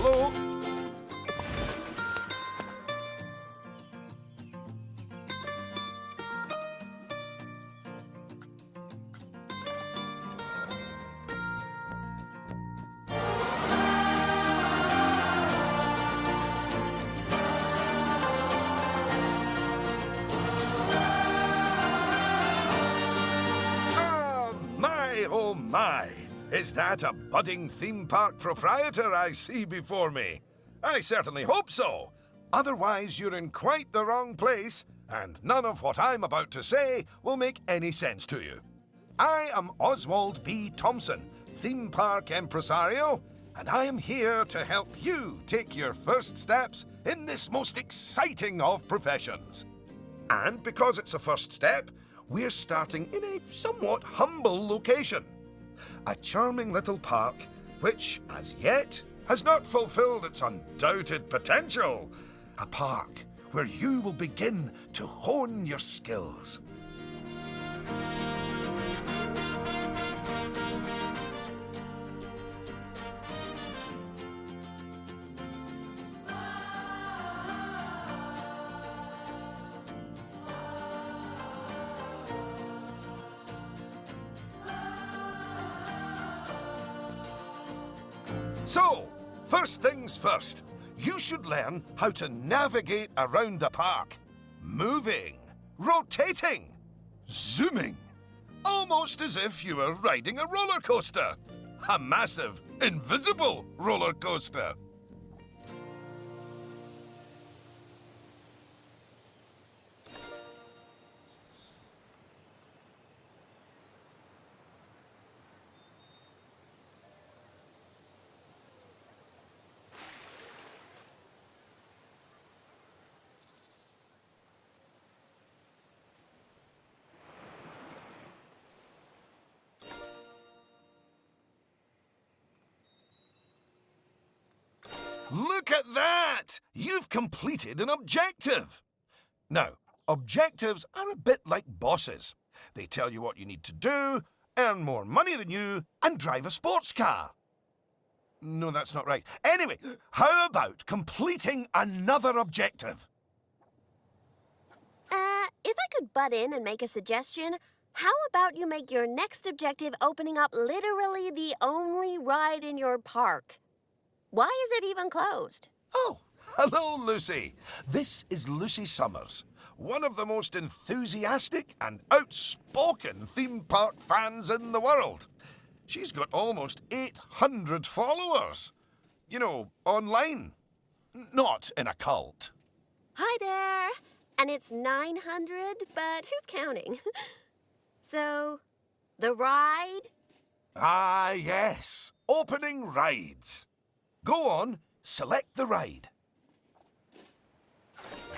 Hello? Oh my! Is that a budding theme park proprietor I see before me? I certainly hope so. Otherwise, you're in quite the wrong place, and none of what I'm about to say will make any sense to you. I am Oswald B. Thompson, theme park impresario, and I am here to help you take your first steps in this most exciting of professions. And because it's a first step, we're starting in a somewhat humble location. A charming little park which, as yet, has not fulfilled its undoubted potential. A park where you will begin to hone your skills. So, first things first, you should learn how to navigate around the park. Moving, rotating, zooming. Almost as if you were riding a roller coaster. A massive, invisible roller coaster. Look at that! You've completed an objective! Now, objectives are a bit like bosses. They tell you what you need to do, earn more money than you, and drive a sports car. No, that's not right. Anyway, how about completing another objective? If I could butt in and make a suggestion, how about you make your next objective opening up literally the only ride in your park? Why is it even closed? Oh, hello, Lucy. This is Lucy Summers, one of the most enthusiastic and outspoken theme park fans in the world. She's got almost 800 followers. You know, online. Not in a cult. Hi there. And it's 900, but who's counting? So, the ride? Ah, yes. Opening rides. Go on, select the ride.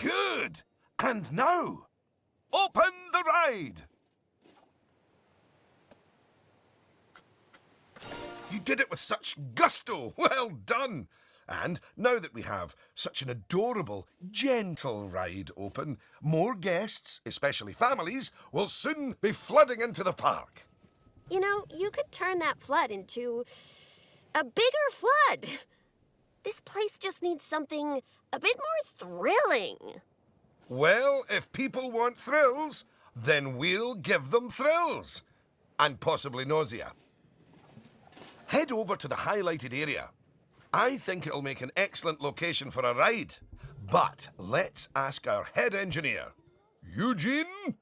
Good. And now, open the ride. You did it with such gusto. Well done. And now that we have such an adorable, gentle ride open, more guests, especially families, will soon be flooding into the park. You know, you could turn that flood into a bigger flood. This place just needs something a bit more thrilling. Well, if people want thrills, then we'll give them thrills. And possibly nausea. Head over to the highlighted area. I think it'll make an excellent location for a ride. But let's ask our head engineer. Eugene?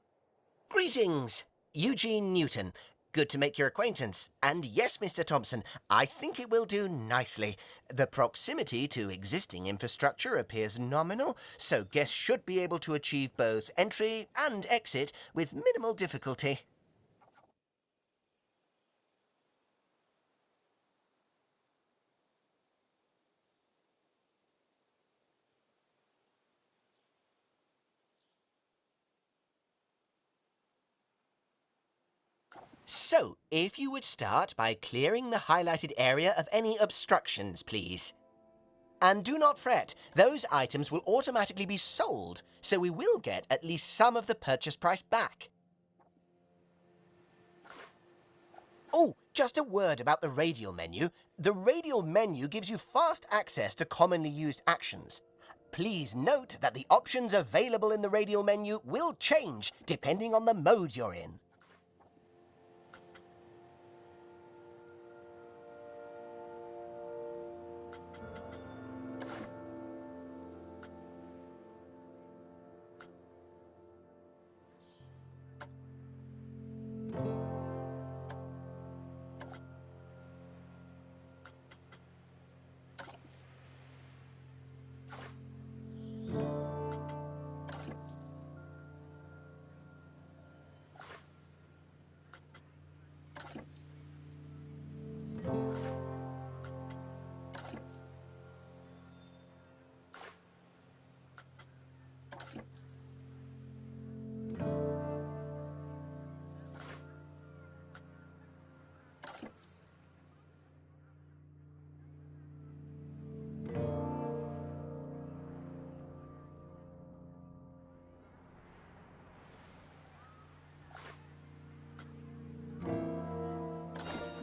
Greetings, Eugene Newton. Good to make your acquaintance. And yes, Mr. Thompson, I think it will do nicely. The proximity to existing infrastructure appears nominal, so guests should be able to achieve both entry and exit with minimal difficulty. So, if you would start by clearing the highlighted area of any obstructions, please. And do not fret, those items will automatically be sold, so we will get at least some of the purchase price back. Oh, Just a word about the radial menu. The radial menu gives you fast access to commonly used actions. Please note that the options available in the radial menu will change depending on the mode you're in.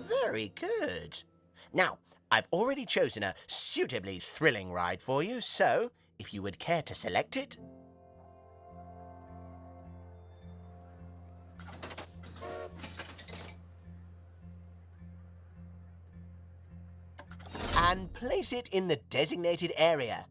Very good. Now, I've already chosen a suitably thrilling ride for you, so if you would care to select it. And place it in the designated area.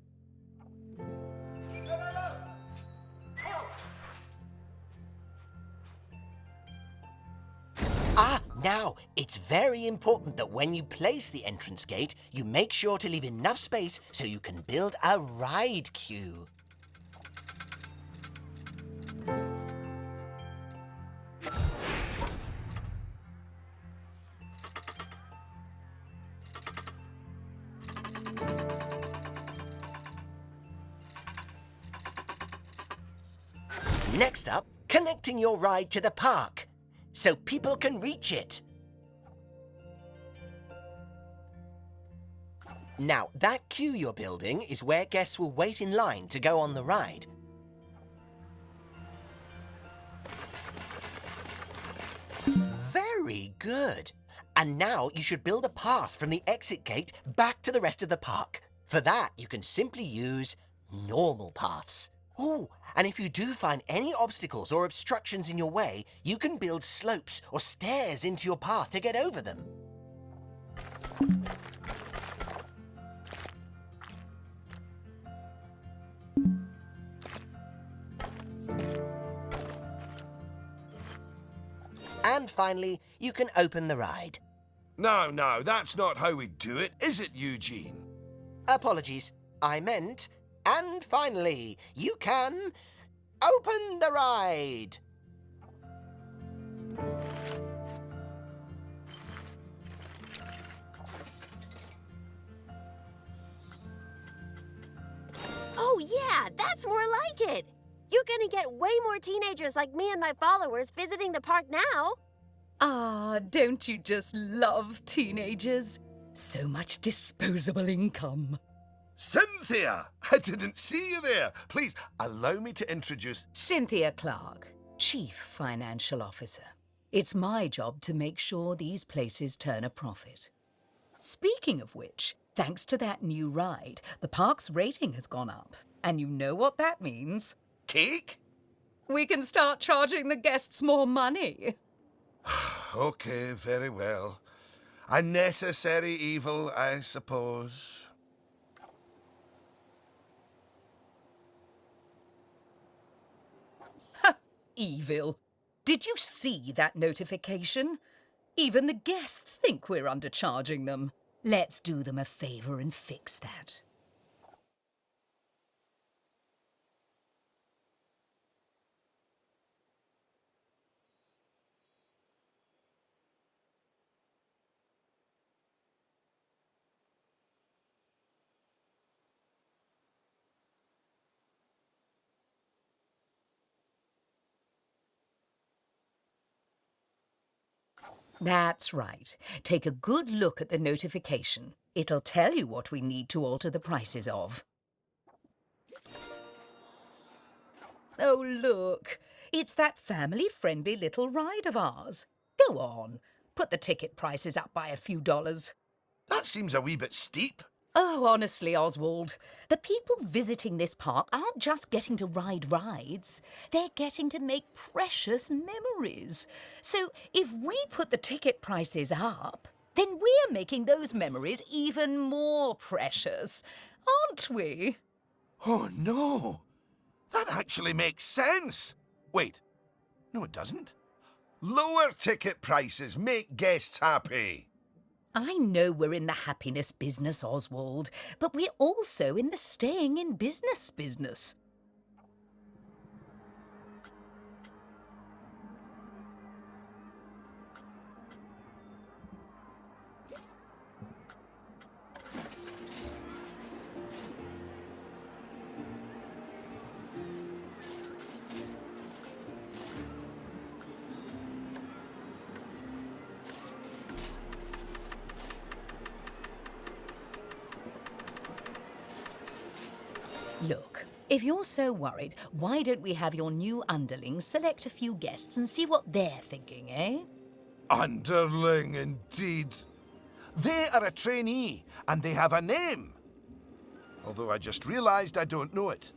Now, it's very important that when you place the entrance gate, you make sure to leave enough space so you can build a ride queue. Next up, connecting your ride to the park, so people can reach it. Now, that queue you're building is where guests will wait in line to go on the ride. Very good. And now you should build a path from the exit gate back to the rest of the park. For that, you can simply use normal paths. Oh, and if you do find any obstacles or obstructions in your way, you can build slopes or stairs into your path to get over them. And finally, you can open the ride. No, that's not how we do it, is it, Eugene? Apologies, I meant, and finally, you can open the ride. Oh, yeah, that's more like it. You're gonna get way more teenagers like me and my followers visiting the park now. Ah, don't you just love teenagers? So much disposable income. Cynthia! I didn't see you there. Please, allow me to introduce... Cynthia Clark, Chief Financial Officer. It's my job to make sure these places turn a profit. Speaking of which, thanks to that new ride, the park's rating has gone up. And you know what that means? Cake? We can start charging the guests more money. Okay, very well. A necessary evil, I suppose. Evil. Did you see that notification? Even the guests think we're undercharging them. Let's do them a favor and fix that. That's right. Take a good look at the notification. It'll tell you what we need to alter the prices of. Oh, look. It's that family-friendly little ride of ours. Go on. Put the ticket prices up by a few dollars. That seems a wee bit steep. Oh, honestly, Oswald, the people visiting this park aren't just getting to ride rides. They're getting to make precious memories. So if we put the ticket prices up, then we're making those memories even more precious, aren't we? Oh, no. That actually makes sense. Wait. No, it doesn't. Lower ticket prices make guests happy. I know we're in the happiness business, Oswald, but we're also in the staying in business. Look, if you're so worried, why don't we have your new underlings select a few guests and see what they're thinking, eh? Underling, indeed. They are a trainee, and they have a name. Although I just realised I don't know it.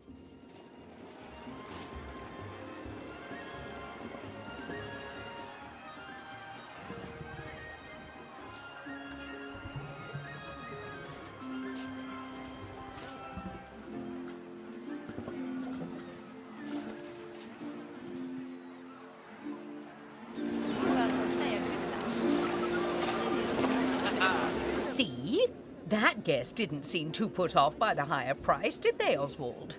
See? That guest didn't seem too put off by the higher price, did they, Oswald?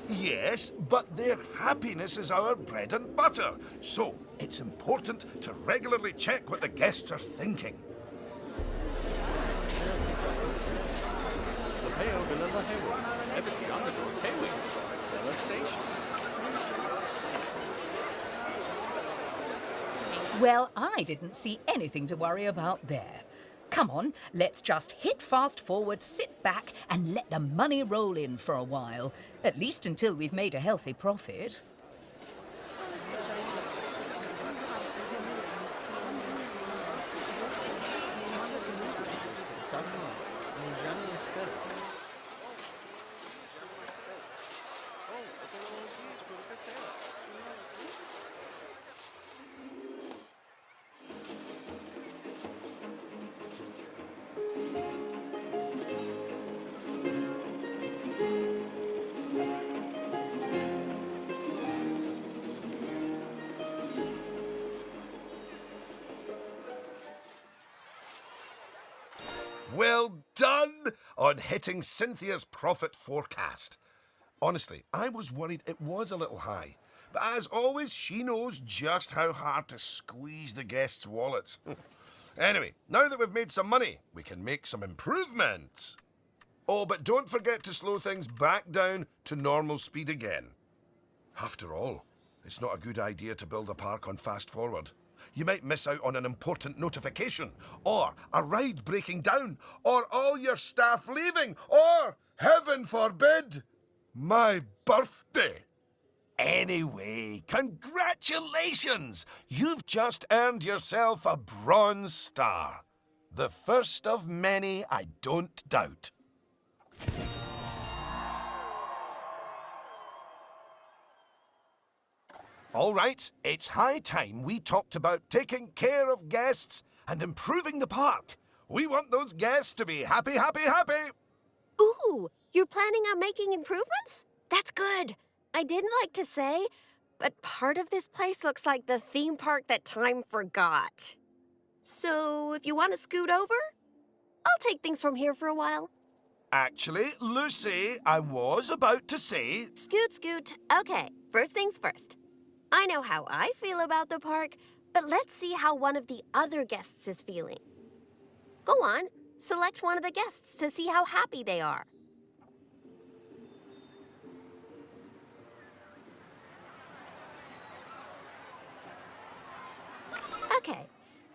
Yes, but their happiness is our bread and butter. So it's important to regularly check what the guests are thinking. Well, I didn't see anything to worry about there. Come on, let's just hit fast forward, sit back, and let the money roll in for a while. At least until we've made a healthy profit. Well done on hitting Cynthia's profit forecast. Honestly, I was worried it was a little high. But as always, she knows just how hard to squeeze the guests' wallets. Anyway, now that we've made some money, we can make some improvements. Oh, but don't forget to slow things back down to normal speed again. After all, it's not a good idea to build a park on fast forward. You might miss out on an important notification, or a ride breaking down, or all your staff leaving, or, heaven forbid, my birthday. Anyway, congratulations! You've just earned yourself a bronze star. The first of many, I don't doubt. All right, it's high time we talked about taking care of guests and improving the park. We want those guests to be happy, happy, happy. Ooh, you're planning on making improvements? That's good. I didn't like to say, but part of this place looks like the theme park that time forgot. So if you want to scoot over, I'll take things from here for a while. Actually, Lucy, I was about to say... Scoot, scoot. Okay, first things first. I know how I feel about the park, but let's see how one of the other guests is feeling. Go on, select one of the guests to see how happy they are. Okay,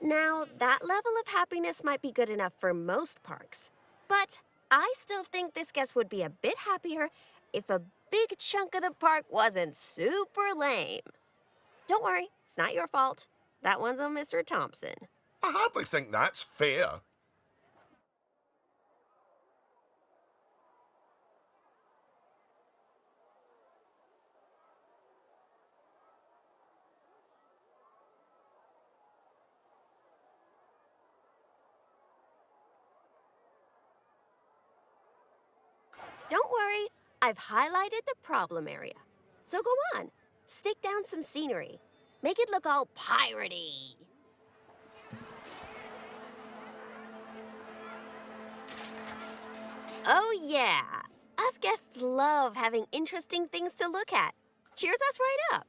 now that level of happiness might be good enough for most parks, but I still think this guest would be a bit happier if a big chunk of the park wasn't super lame. Don't worry, it's not your fault. That one's on Mr. Thompson. I hardly think that's fair. Don't worry, I've highlighted the problem area. So go on, stick down some scenery. Make it look all piratey. Oh yeah, us guests love having interesting things to look at. Cheers us right up.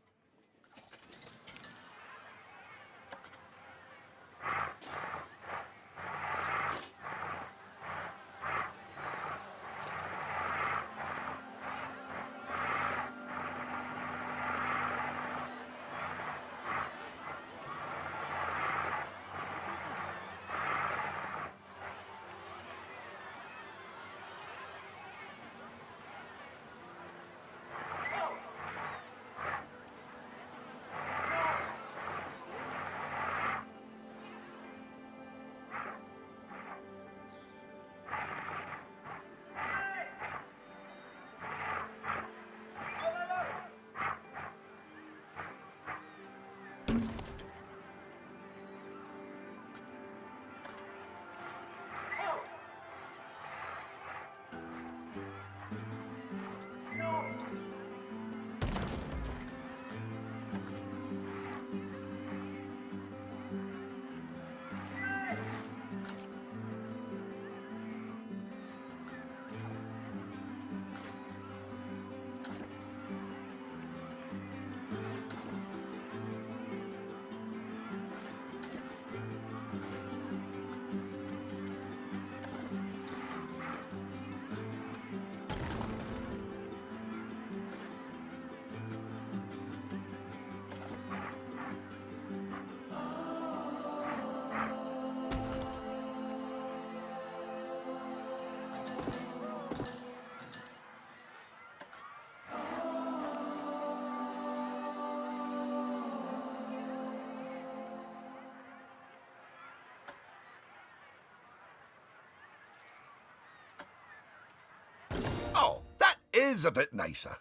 Oh, that is a bit nicer.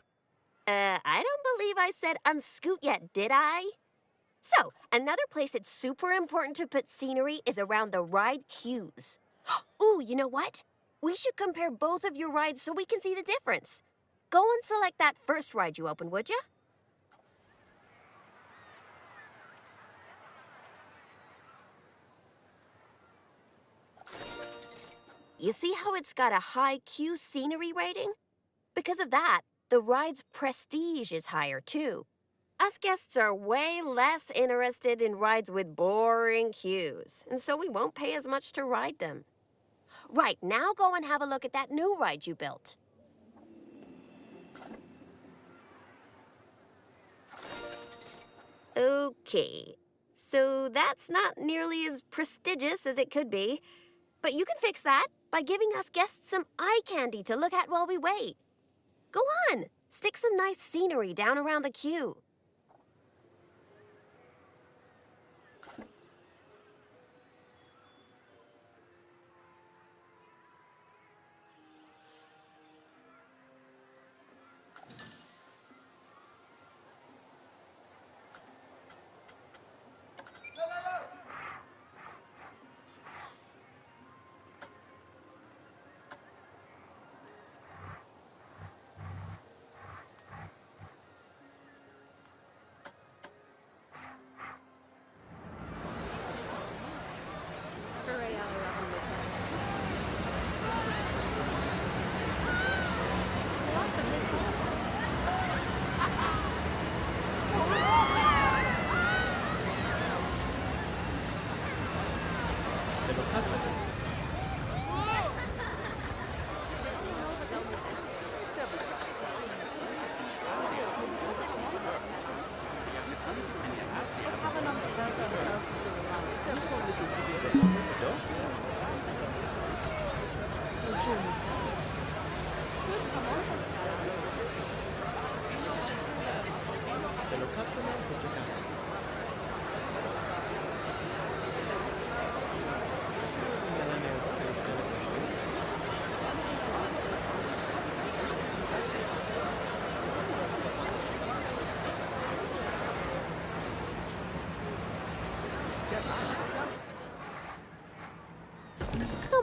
I don't believe I said unscoot yet, did I? So, another place it's super important to put scenery is around the ride queues. Ooh, you know what? We should compare both of your rides so we can see the difference. Go and select that first ride you opened, would ya? You see how it's got a high queue scenery rating? Because of that, the ride's prestige is higher too. Us guests are way less interested in rides with boring queues, and so we won't pay as much to ride them. Right, now go and have a look at that new ride you built. Okay, so that's not nearly as prestigious as it could be, but you can fix that by giving us guests some eye candy to look at while we wait. Go on, stick some nice scenery down around the queue.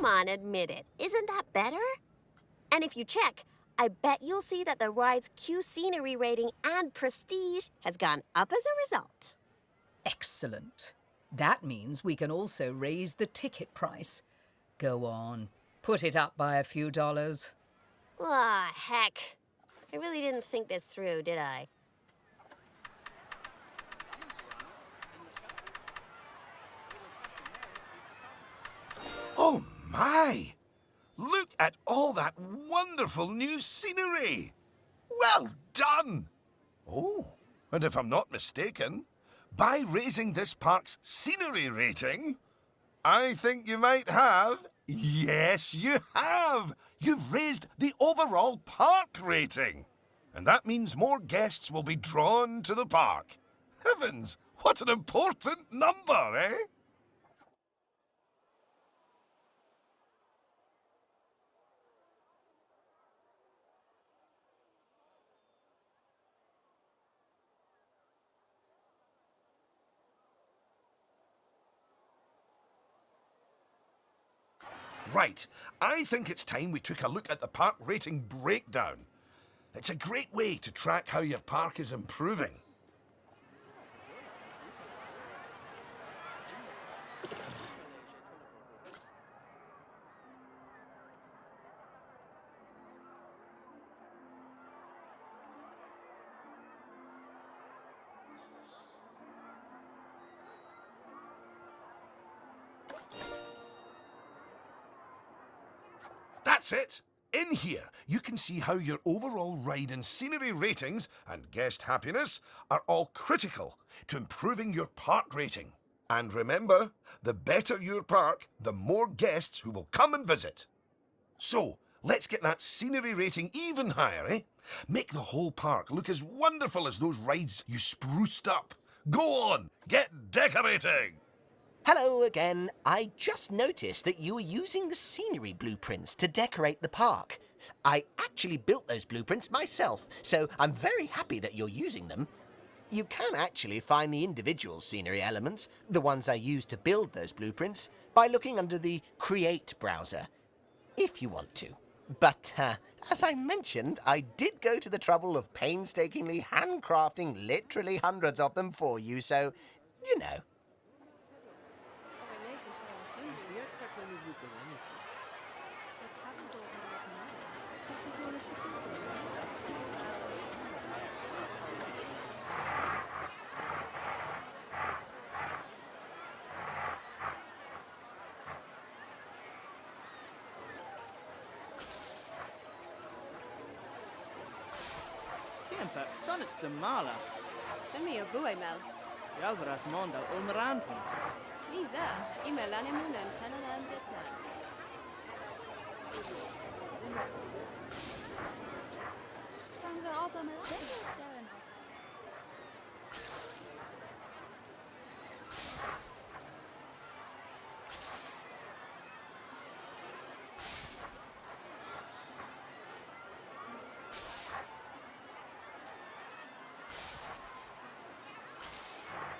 Come on, admit it. Isn't that better? And if you check, I bet you'll see that the ride's Q scenery rating and prestige has gone up as a result. Excellent. That means we can also raise the ticket price. Go on, put it up by a few dollars. Ah, heck. I really didn't think this through, did I? Oh my! Look at all that wonderful new scenery! Well done! Oh, and if I'm not mistaken, by raising this park's scenery rating, I think you might have... Yes, you have! You've raised the overall park rating. And that means more guests will be drawn to the park. Heavens, what an important number, eh? Right, I think it's time we took a look at the park rating breakdown. It's a great way to track how your park is improving. That's it! In here, you can see how your overall ride and scenery ratings and guest happiness are all critical to improving your park rating. And remember, the better your park, the more guests who will come and visit. So, let's get that scenery rating even higher, eh? Make the whole park look as wonderful as those rides you spruced up. Go on, get decorating! Hello again. I just noticed that you were using the scenery blueprints to decorate the park. I actually built those blueprints myself, so I'm very happy that you're using them. You can actually find the individual scenery elements, the ones I used to build those blueprints, by looking under the Create browser, if you want to. But, as I mentioned, I did go to the trouble of painstakingly handcrafting literally hundreds of them for you, so, you know. Tiemper, sonnet Samala. Stemi o buemel. Yalvaras Monda Ulmarantwin. Lisa, imelane munen tenanan Vietnam. Tanga opa mel.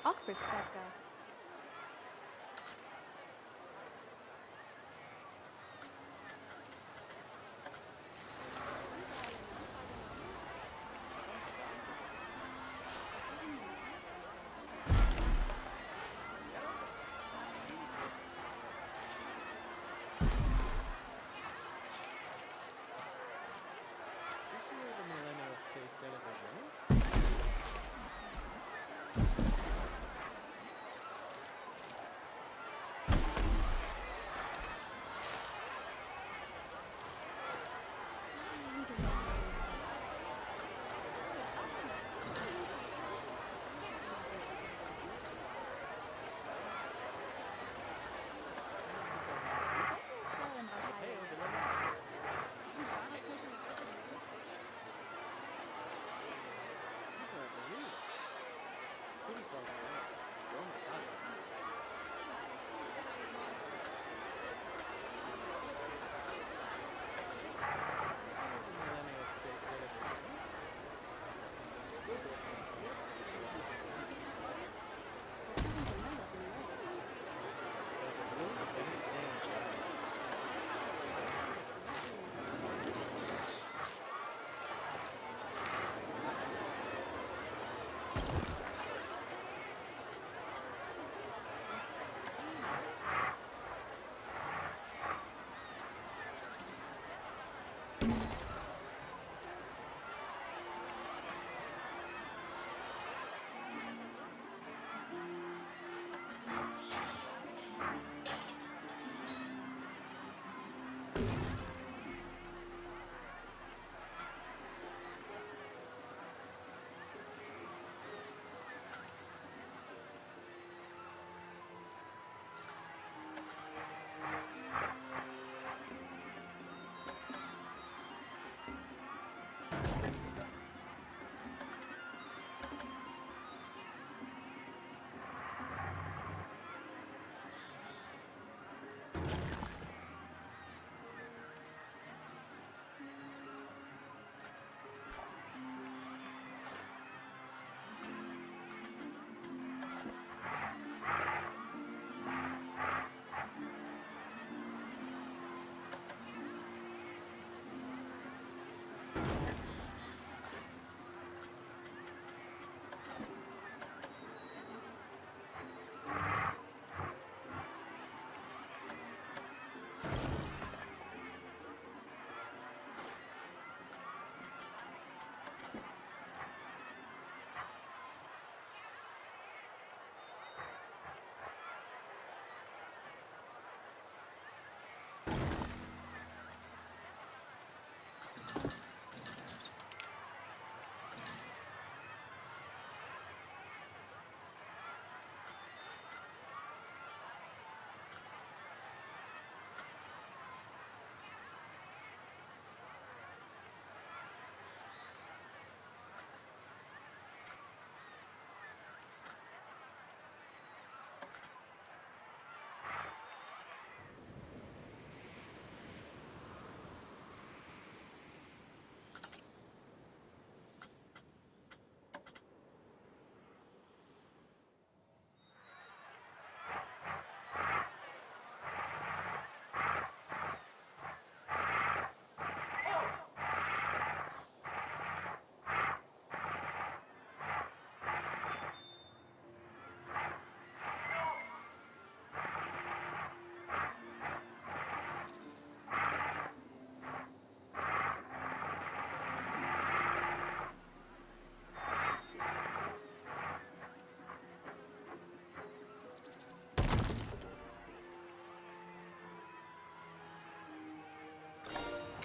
Akpersaka.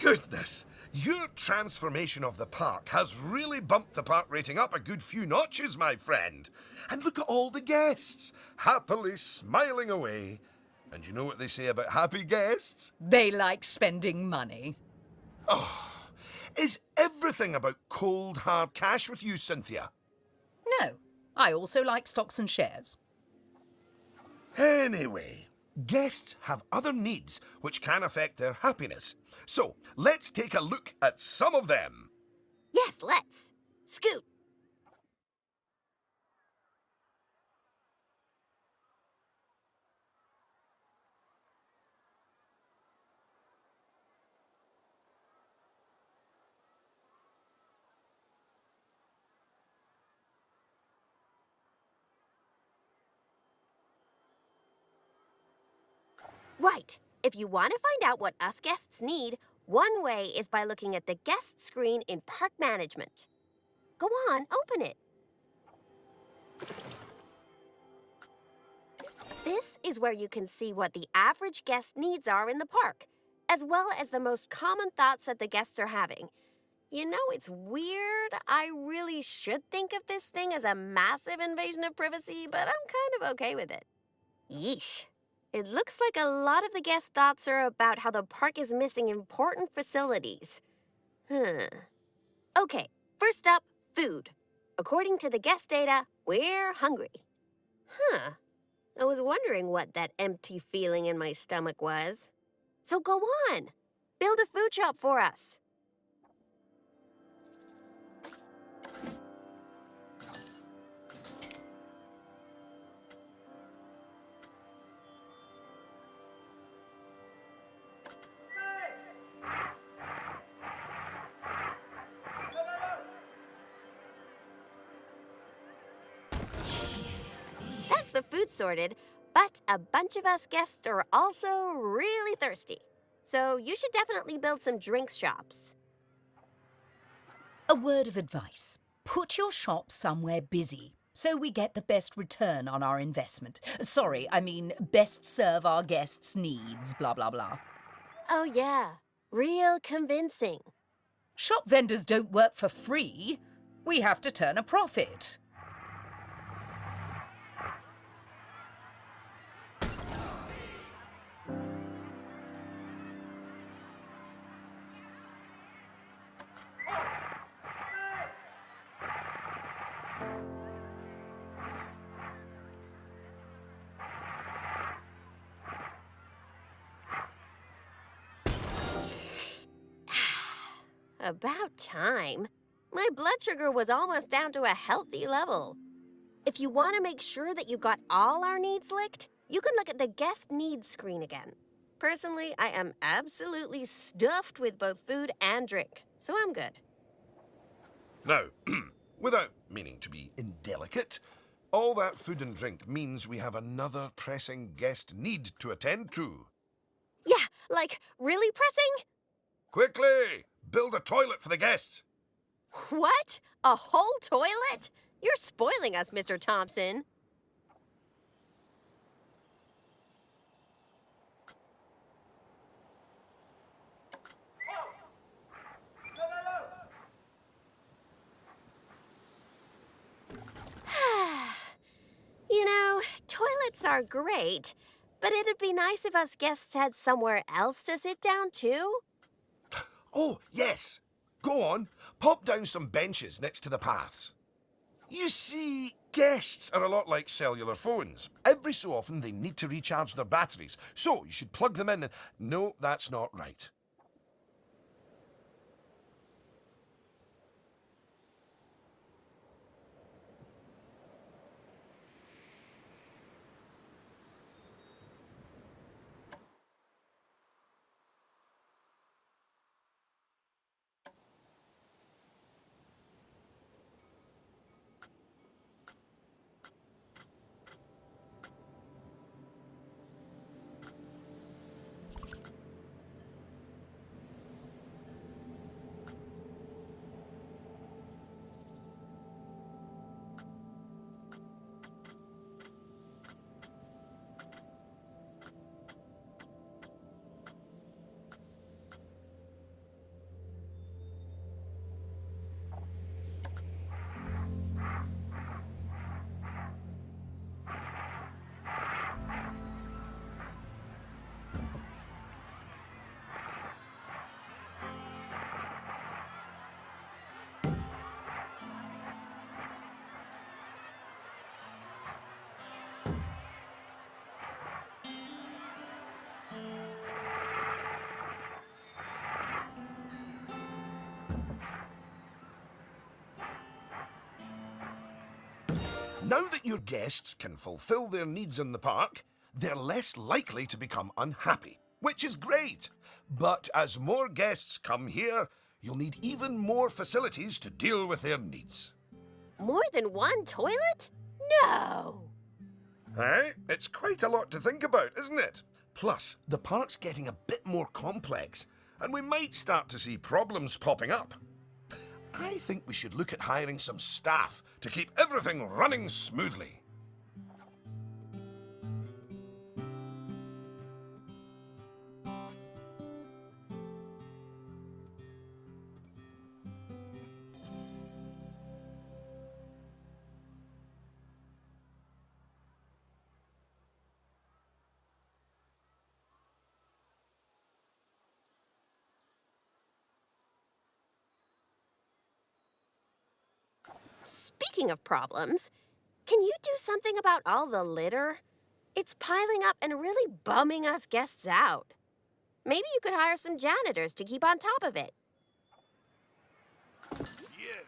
Goodness! Your transformation of the park has really bumped the park rating up a good few notches, my friend. And look at all the guests, happily smiling away. And you know what they say about happy guests? They like spending money. Is everything about cold, hard cash with you, Cynthia? No, I also like stocks and shares. Anyway, guests have other needs which can affect their happiness. So, let's take a look at some of them. Yes, let's. Scoot. Right. If you want to find out what us guests need, one way is by looking at the guest screen in Park Management. Go on, open it. This is where you can see what the average guest needs are in the park, as well as the most common thoughts that the guests are having. You know, it's weird. I really should think of this thing as a massive invasion of privacy, but I'm kind of okay with it. Yeesh. It looks like a lot of the guest thoughts are about how the park is missing important facilities. Okay, first up, food. According to the guest data, we're hungry. I was wondering what that empty feeling in my stomach was. So go on, build a food shop for us. The food sorted, but a bunch of us guests are also really thirsty. So you should definitely build some drinks shops. A word of advice. Put your shop somewhere busy so we get the best return on our investment. Sorry, I mean best serve our guests' needs, blah, blah, blah. Oh, yeah. Real convincing. Shop vendors don't work for free. We have to turn a profit. About time. My blood sugar was almost down to a healthy level. If you want to make sure that you got all our needs licked, you can look at the guest needs screen again. Personally, I am absolutely stuffed with both food and drink, so I'm good. Now, without meaning to be indelicate, all that food and drink means we have another pressing guest need to attend to. Yeah, like, really pressing? Quickly! Build a toilet for the guests! What? A whole toilet? You're spoiling us, Mr. Thompson. You know, toilets are great, but it'd be nice if us guests had somewhere else to sit down, too. Oh, yes! Go on, pop down some benches next to the paths. You see, guests are a lot like cellular phones. Every so often they need to recharge their batteries, so you should plug them in and... No, that's not right. Now that your guests can fulfill their needs in the park, they're less likely to become unhappy, which is great. But as more guests come here, you'll need even more facilities to deal with their needs. More than one toilet? No! Eh? It's quite a lot to think about, isn't it? Plus, the park's getting a bit more complex, and we might start to see problems popping up. I think we should look at hiring some staff to keep everything running smoothly. Speaking of problems, can you do something about all the litter? It's piling up and really bumming us guests out. Maybe you could hire some janitors to keep on top of it. Yeah.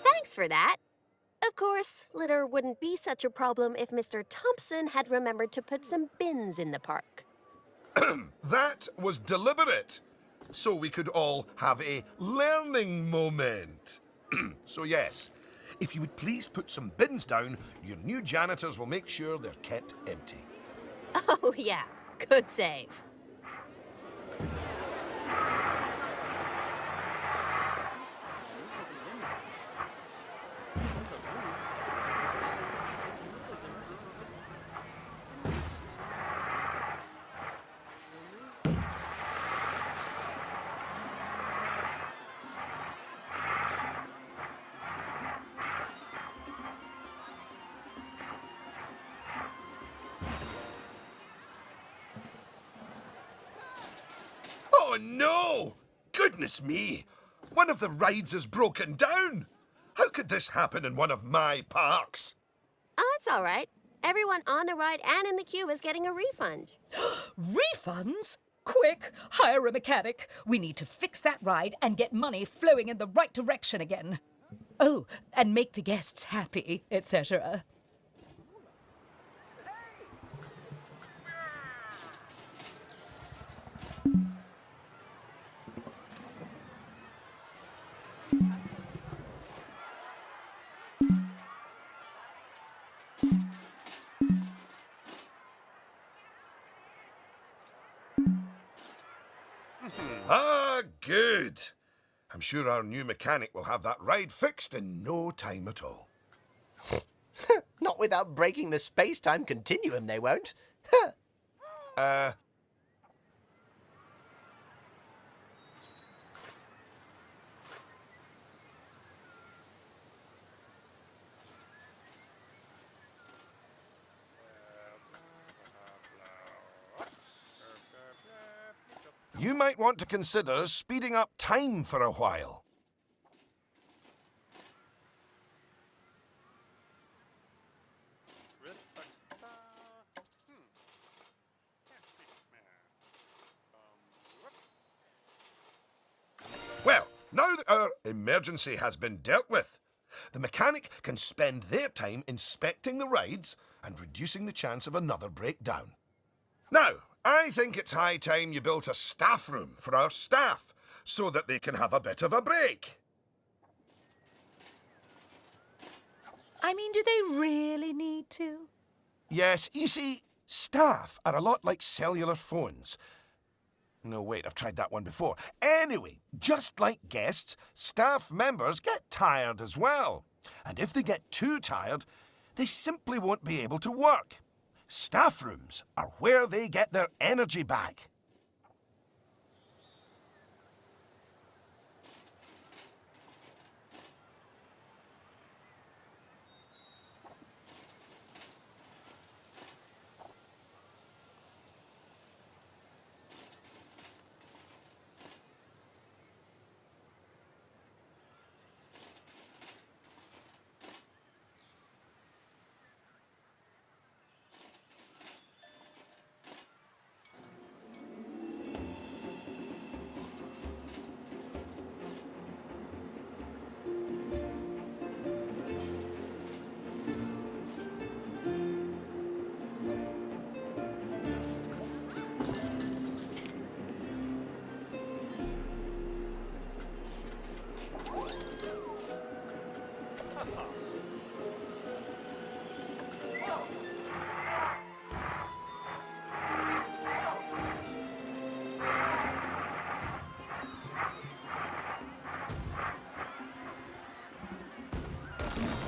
Thanks for that. Of Of course, litter wouldn't be such a problem if Mr. Thompson had remembered to put some bins in the park. That was deliberate, so we could all have a learning moment. So yes, if you would please put some bins down, your new janitors will make sure they're kept empty. Oh, yeah. Good save. Oh no! Goodness me! One of the rides is broken down! How could this happen in one of my parks? Oh, it's all right. Everyone on the ride and in the queue is getting a refund. Refunds? Quick, hire a mechanic. We need to fix that ride and get money flowing in the right direction again. Oh, and make the guests happy, etc. Ah, good. I'm sure our new mechanic will have that ride fixed in no time at all. Not without breaking the space-time continuum, they won't. You might want to consider speeding up time for a while. Well, now that our emergency has been dealt with, the mechanic can spend their time inspecting the rides and reducing the chance of another breakdown. Now, I think it's high time you built a staff room for our staff so that they can have a bit of a break. I mean, do they really need to? Yes, you see, staff are a lot like cellular phones. No, wait, I've tried that one before. Anyway, just like guests, staff members get tired as well. And if they get too tired, they simply won't be able to work. Staff rooms are where they get their energy back.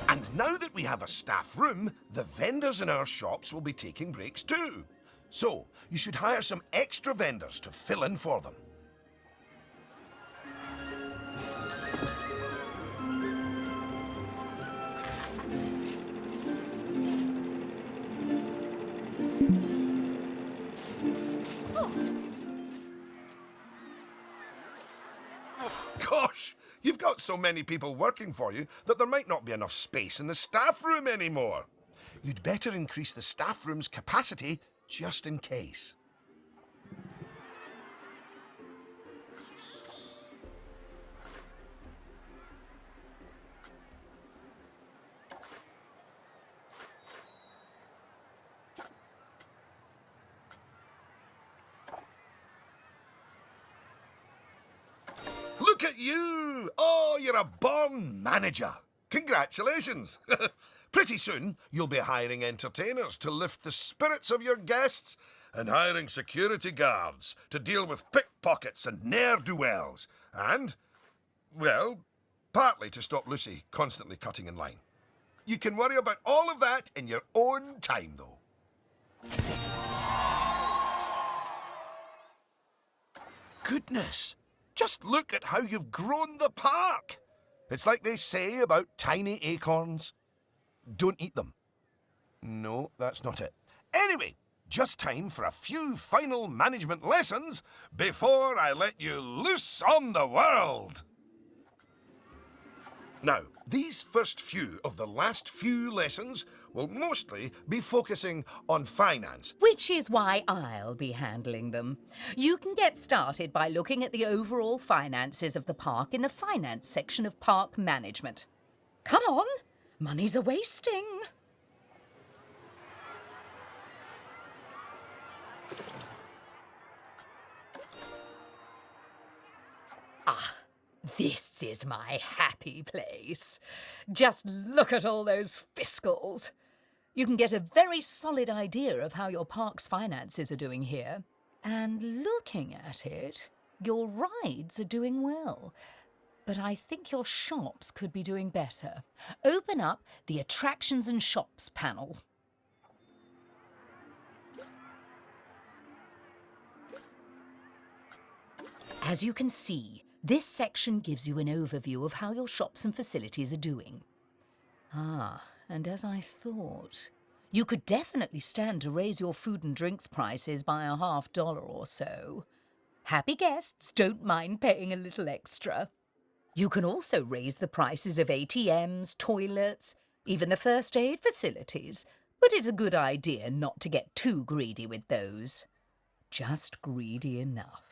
And now that we have a staff room, the vendors in our shops will be taking breaks too. So, you should hire some extra vendors to fill in for them. Gosh, you've got so many people working for you that there might not be enough space in the staff room anymore. You'd better increase the staff room's capacity just in case. at you! Oh, you're a born manager. Congratulations. Pretty soon, you'll be hiring entertainers to lift the spirits of your guests and hiring security guards to deal with pickpockets and ne'er-do-wells. And, well, partly to stop Lucy constantly cutting in line. You can worry about all of that in your own time, though. Goodness! Just look at how you've grown the park! It's like they say about tiny acorns. Don't eat them. No, that's not it. Anyway, just time for a few final management lessons before I let you loose on the world. Now, these first few of the last few lessons will mostly be focusing on finance. Which is why I'll be handling them. You can get started by looking at the overall finances of the park in the finance section of park management. Come on, money's a-wasting. This is my happy place. Just look at all those fiscals. You can get a very solid idea of how your park's finances are doing here. And looking at it, your rides are doing well. But I think your shops could be doing better. Open up the Attractions and Shops panel. As you can see, this section gives you an overview of how your shops and facilities are doing. And as I thought, you could definitely stand to raise your food and drinks prices by $50 or so. Happy guests don't mind paying a little extra. You can also raise the prices of ATMs, toilets, even the first aid facilities, but it's a good idea not to get too greedy with those. Just greedy enough.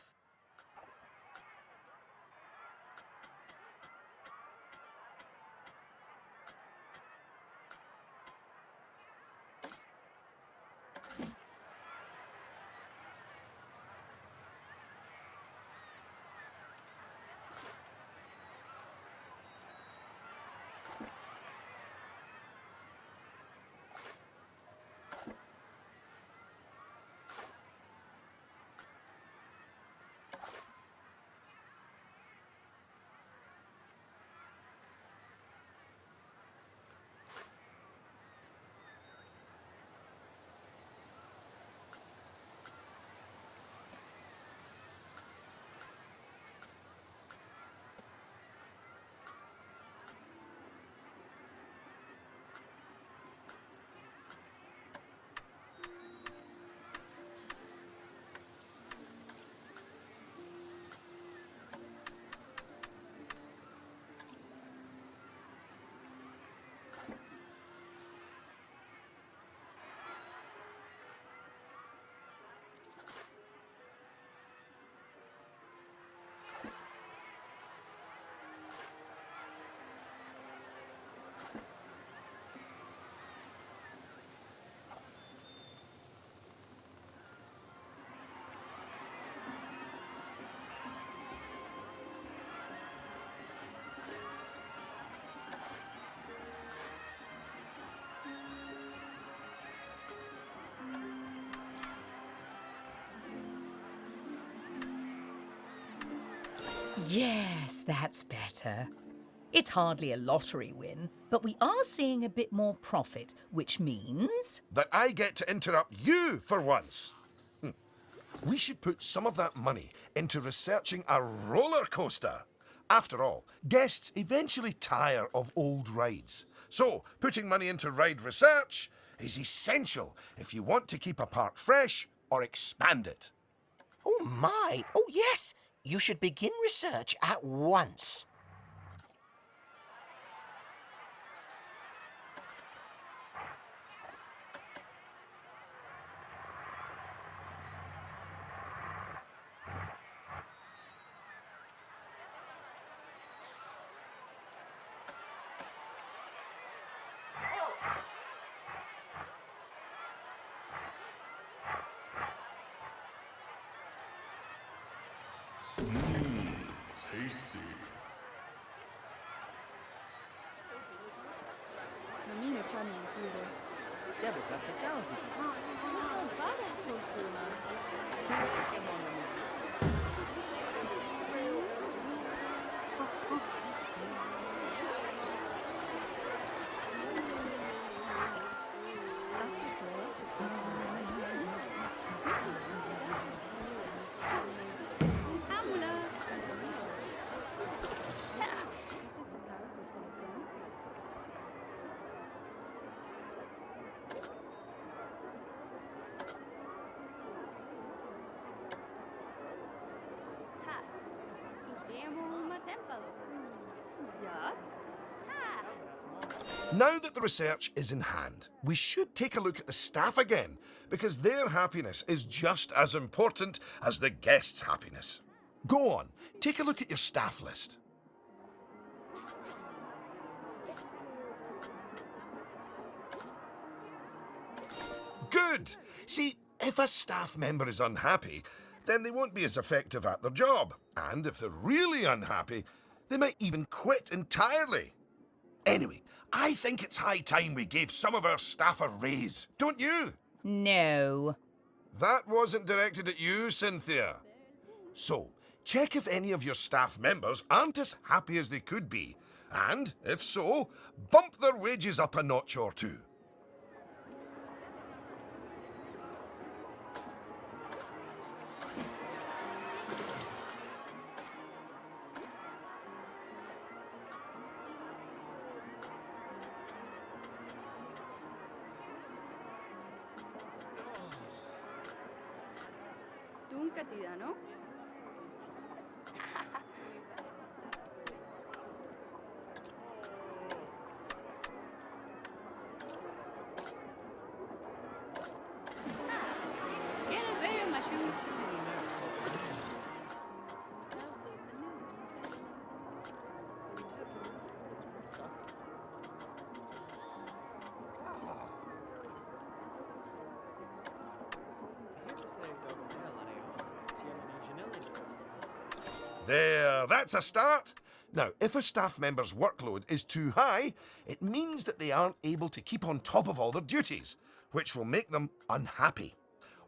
Yes, that's better. It's hardly a lottery win, but we are seeing a bit more profit, which means... that I get to interrupt you for once. We should put some of that money into researching a roller coaster. After all, guests eventually tire of old rides. So, putting money into ride research is essential if you want to keep a park fresh or expand it. Oh my! Oh yes! You should begin research at once. Tasty. niin kiire. Jävligt lähti kausikin. Nyt on parahfuuskylmä. Now that the research is in hand, we should take a look at the staff again, because their happiness is just as important as the guests' happiness. Go on, take a look at your staff list. Good! See, if a staff member is unhappy, then they won't be as effective at their job. And if they're really unhappy, they might even quit entirely. Anyway, I think it's high time we gave some of our staff a raise, don't you? No. That wasn't directed at you, Cynthia. So, check if any of your staff members aren't as happy as they could be. And, if so, bump their wages up a notch or two. Tunkatida, no? Get a bear, my shoe. There, that's a start. Now, if a staff member's workload is too high, it means that they aren't able to keep on top of all their duties, which will make them unhappy.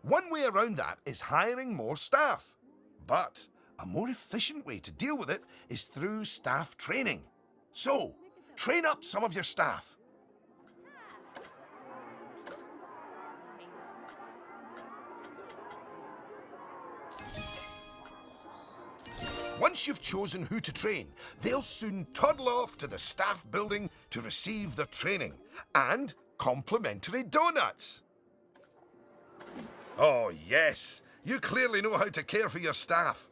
One way around that is hiring more staff. But a more efficient way to deal with it is through staff training. So, train up some of your staff. Once you've chosen who to train, they'll soon toddle off to the staff building to receive their training and complimentary donuts. Oh, yes, you clearly know how to care for your staff.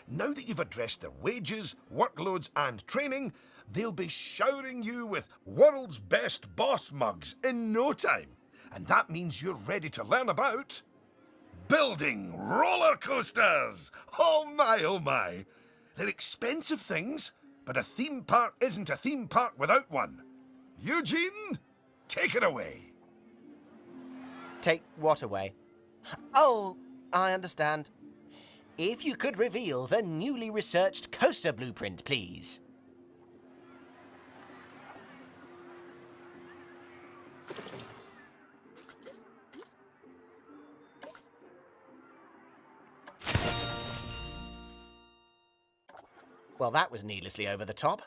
Now that you've addressed their wages, workloads, and training, they'll be showering you with world's best boss mugs in no time. And that means you're ready to learn about building roller coasters. Oh my, oh my. They're expensive things, but a theme park isn't a theme park without one. Eugene, take it away. Take what away? Oh, I understand. If you could reveal the newly researched coaster blueprint, please. Well, that was needlessly over the top.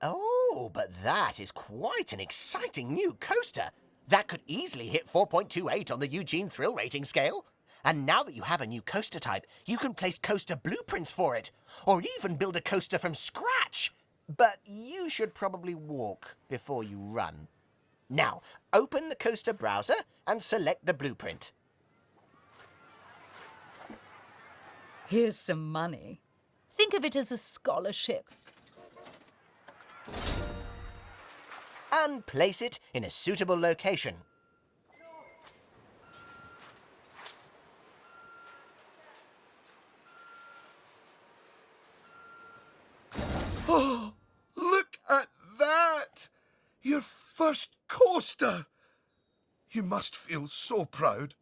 Oh, but that is quite an exciting new coaster. That could easily hit 4.28 on the Eugene Thrill Rating scale. And now that you have a new coaster type, you can place coaster blueprints for it, or even build a coaster from scratch. But you should probably walk before you run. Now, open the coaster browser and select the blueprint. Here's some money. Think of it as a scholarship. And place it in a suitable location. Oh, look at that! Your first coaster! You must feel so proud.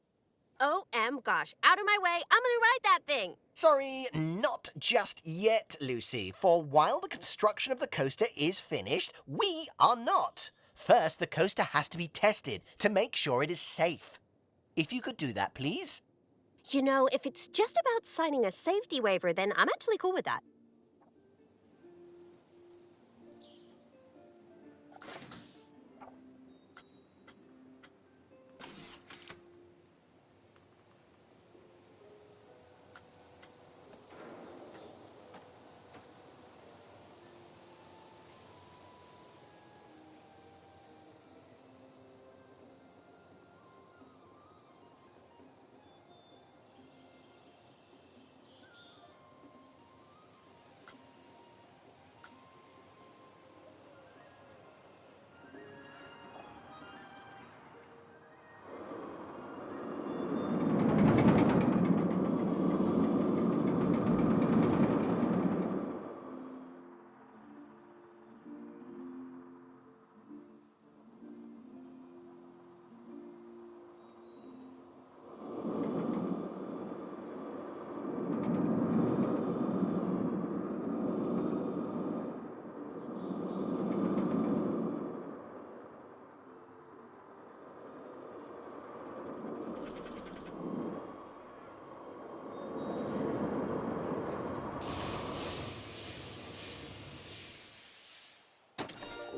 OM gosh, out of my way, I'm gonna ride that thing. Sorry, not just yet, Lucy. For while the construction of the coaster is finished, we are not. First, the coaster has to be tested to make sure it is safe. If you could do that, please. You know, if it's just about signing a safety waiver, then I'm actually cool with that.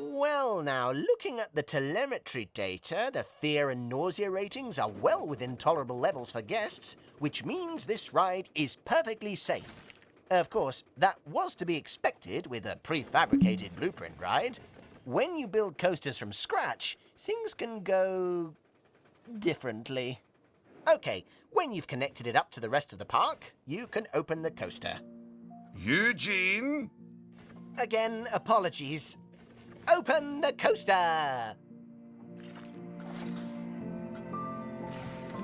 Well, now, looking at the telemetry data, the fear and nausea ratings are well within tolerable levels for guests, which means this ride is perfectly safe. Of course, that was to be expected with a prefabricated blueprint ride. When you build coasters from scratch, things can go differently. Okay, when you've connected it up to the rest of the park, you can open the coaster. Eugene? Again, apologies. Open the coaster!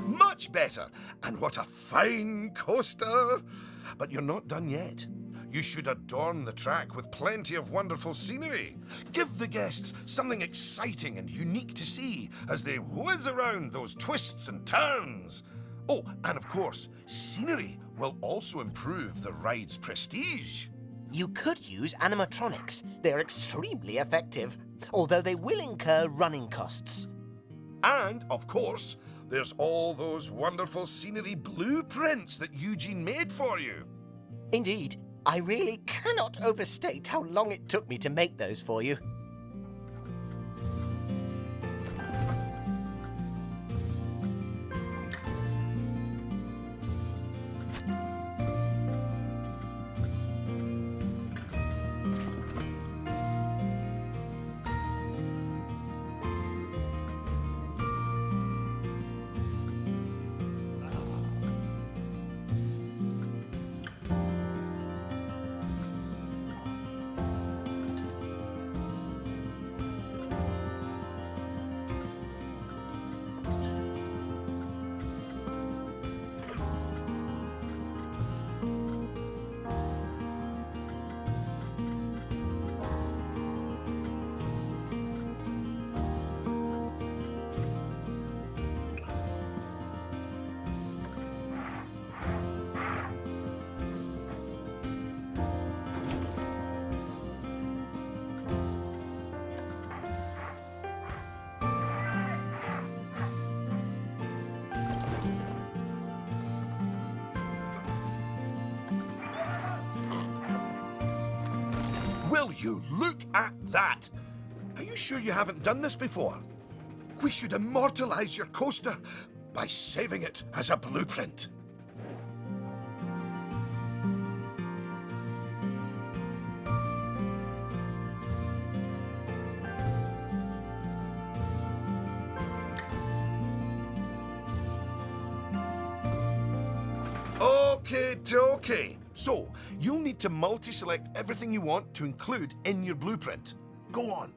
Much better. And what a fine coaster. But you're not done yet. You should adorn the track with plenty of wonderful scenery. Give the guests something exciting and unique to see as they whiz around those twists and turns. Oh, and of course, scenery will also improve the ride's prestige. You could use animatronics. They're extremely effective, although they will incur running costs. And, of course, there's all those wonderful scenery blueprints that Eugene made for you. Indeed, I really cannot overstate how long it took me to make those for you. Will you look at that? Are you sure you haven't done this before? We should immortalize your coaster by saving it as a blueprint. Okie dokie. So, you'll need to multi-select everything you want to include in your blueprint. Go on.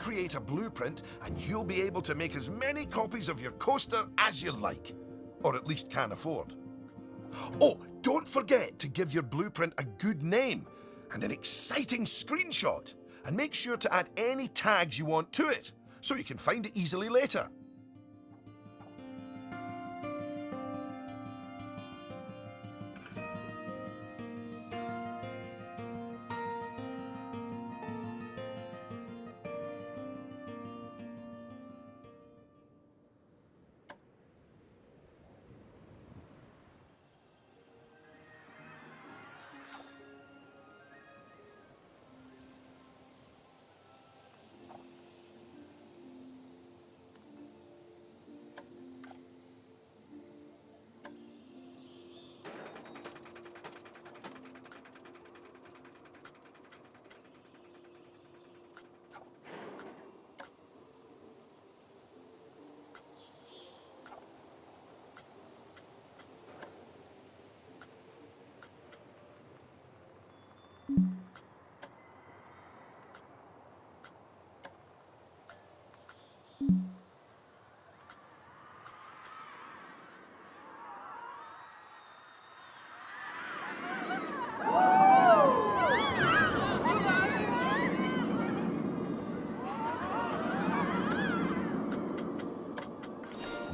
create a blueprint and you'll be able to make as many copies of your coaster as you like. Or at least can afford. Oh, don't forget to give your blueprint a good name and an exciting screenshot. And make sure to add any tags you want to it, so you can find it easily later.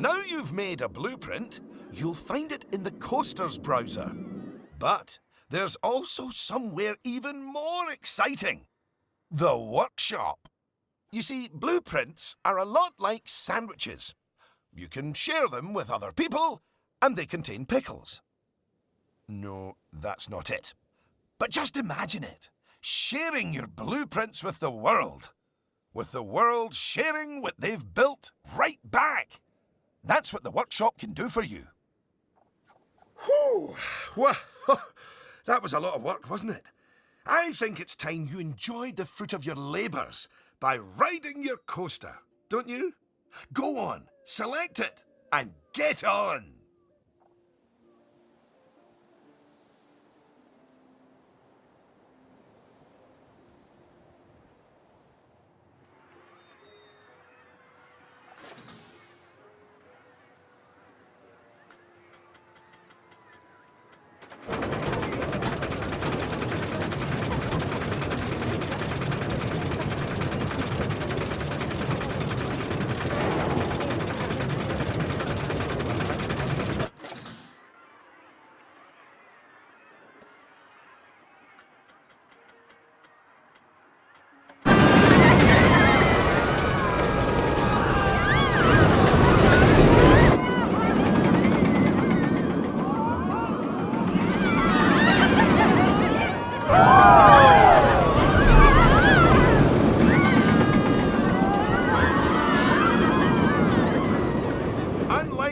Now you've made a blueprint, you'll find it in the Coasters browser. But there's also somewhere even more exciting. The workshop. You see, blueprints are a lot like sandwiches. You can share them with other people, and they contain pickles. No, that's not it. But just imagine it. Sharing your blueprints with the world. With the world sharing what they've built right back. That's what the workshop can do for you. Whew! Well, that was a lot of work, wasn't it? I think it's time you enjoyed the fruit of your labours by riding your coaster, don't you? Go on, select it, and get on!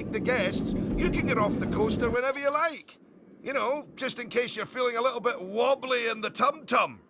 The guests, you can get off the coaster whenever you like. You know, just in case you're feeling a little bit wobbly in the tum-tum.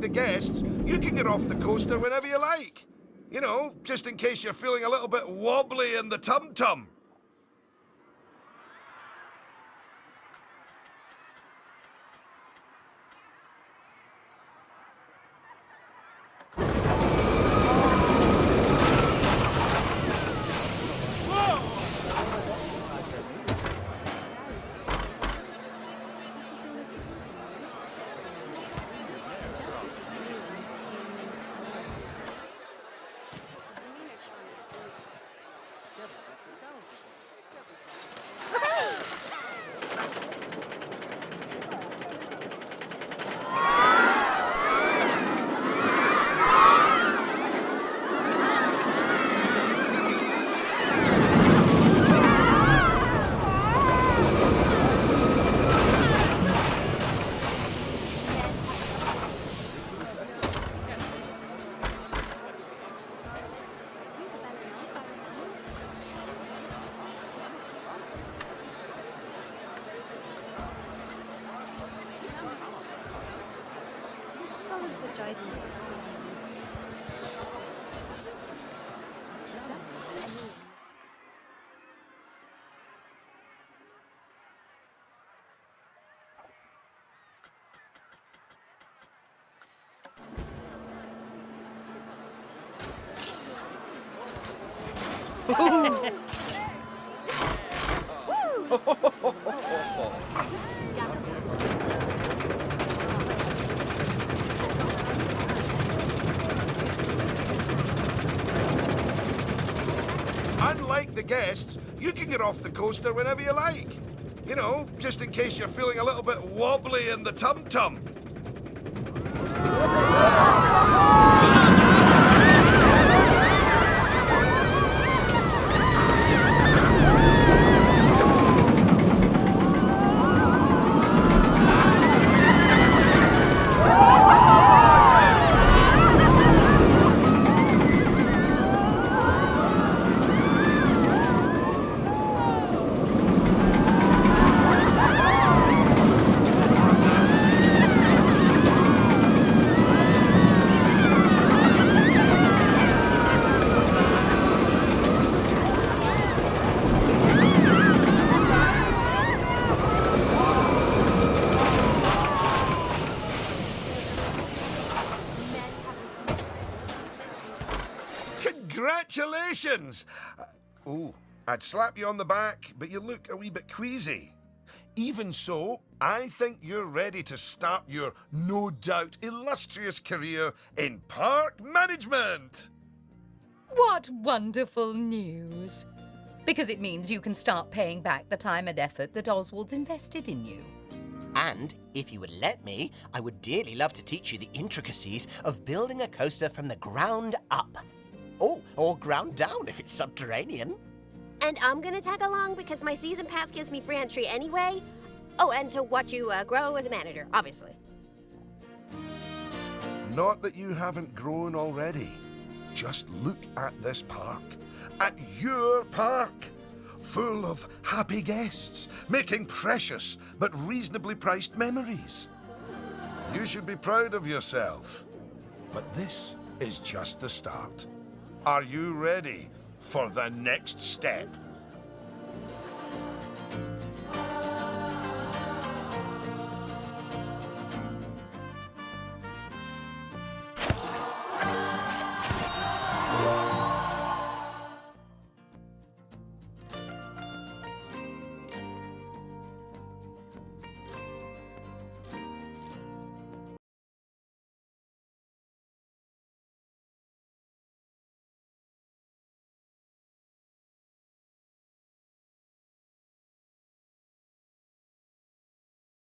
The guests, you can get off the coaster whenever you like. You know, just in case you're feeling a little bit wobbly in the tum-tum. Unlike the guests, you can get off the coaster whenever you like. You know, just in case you're feeling a little bit wobbly in the tum-tum. Congratulations! Oh, I'd slap you on the back, but you look a wee bit queasy. Even so, I think you're ready to start your no doubt illustrious career in park management. What wonderful news! Because it means you can start paying back the time and effort that Oswald's invested in you. And if you would let me, I would dearly love to teach you the intricacies of building a coaster from the ground up. Oh, or ground down if it's subterranean. And I'm gonna tag along because my season pass gives me free entry anyway. Oh, and to watch you grow as a manager, obviously. Not that you haven't grown already. Just look at this park. At your park. Full of happy guests, making precious but reasonably priced memories. You should be proud of yourself. But this is just the start. Are you ready for the next step?